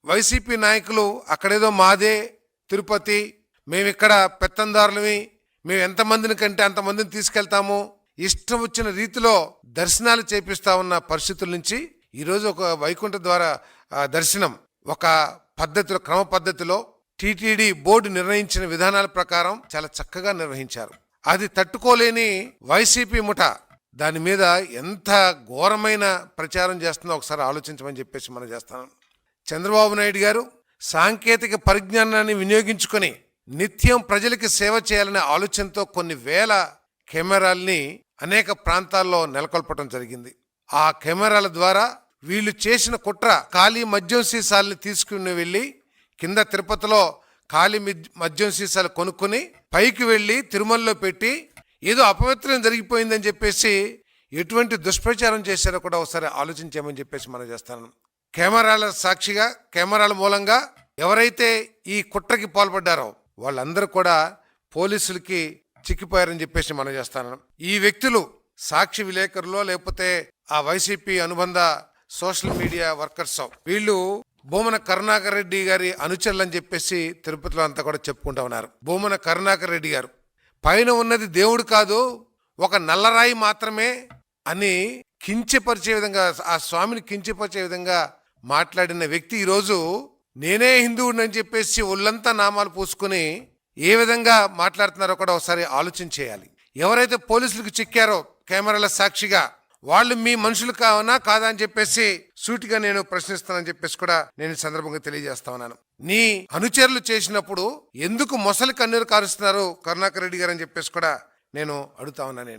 YCP నాయకులు అక్కడేదో మాదే తిరుపతి, మేమిక్కడ పెత్తందారులమి, మేము ఎంతమందిని కంటే అంతమందిని తీసుకెళ్తాము, ఇష్టం వచ్చిన రీతిలో దర్శనాలు చేపిస్తా ఉన్న పరిస్థితుల నుంచి ఈరోజు ఒక వైకుంఠ ద్వారా దర్శనం ఒక పద్ధతిలో, క్రమ పద్ధతిలో టీటీడీ బోర్డు నిర్ణయించిన విధానాల ప్రకారం చాలా చక్కగా నిర్వహించారు. అది తట్టుకోలేని వైసీపీ ముఠ దాని మీద ఎంత ఘోరమైన ప్రచారం చేస్తుందో ఒకసారి ఆలోచించమని చెప్పేసి మనం చేస్తాను. చంద్రబాబు నాయుడు గారు సాంకేతిక పరిజ్ఞానాన్ని వినియోగించుకొని నిత్యం ప్రజలకి సేవ చేయాలనే ఆలోచనతో కొన్ని వేల కెమెరాల్ని అనేక ప్రాంతాల్లో నెలకొల్పడం జరిగింది. ఆ కెమెరాల ద్వారా వీళ్ళు చేసిన కుట్ర ఖాళీ మద్యం సీసాలని తీసుకుని వెళ్ళి కింద తిరుపతిలో ఖాళీ మద్యం సీసాలు కొనుక్కొని పైకి వెళ్ళి తిరుమలలో పెట్టి ఏదో అపవిత్రం జరిగిపోయిందని చెప్పేసి ఎటువంటి దుష్ప్రచారం చేశారో కూడా ఒకసారి ఆలోచించామని చెప్పేసి మనం చేస్తాను. కెమెరాల సాక్షిగా, కెమెరాల మూలంగా ఎవరైతే ఈ కుట్రకి పాల్పడ్డారో వాళ్ళందరూ కూడా పోలీసులకి చిక్కిపోయారని చెప్పేసి మనం చేస్తాను. ఈ వ్యక్తులు సాక్షి విలేకరులో లేకపోతే ఆ వైసీపీ అనుబంధ సోషల్ మీడియా వర్కర్స్, వీళ్ళు భూమన కరుణాకర్ రెడ్డి గారి అనుచరులని చెప్పేసి తిరుపతిలో అంతా కూడా చెప్పుకుంటా ఉన్నారు. భూమన కరుణాకర్ రెడ్డి గారు పైన ఉన్నది దేవుడు కాదు, ఒక నల్లరాయి మాత్రమే అని కించపరిచే విధంగా, ఆ స్వామిని కించపరిచే విధంగా మాట్లాడిన వ్యక్తి ఈరోజు నేనే హిందువుని అని చెప్పేసి ఒళ్ళంతా నామాలు పూసుకుని ఏ విధంగా మాట్లాడుతున్నారో కూడా ఒకసారి ఆలోచించేయాలి. ఎవరైతే పోలీసులకు చిక్కారో కెమెరాల సాక్షిగా వాళ్ళు మీ మనుషులు కాదా అని చెప్పేసి సూటిగా నేను ప్రశ్నిస్తానని చెప్పేసి కూడా నేను ఈ సందర్భంగా తెలియజేస్తా ఉన్నాను. నీ అనుచరులు చేసినప్పుడు ఎందుకు మొసలి కన్నీరు కారుస్తున్నారు కరుణాకర్ రెడ్డి గారు అని చెప్పేసి కూడా నేను అడుగుతా ఉన్నా. నేను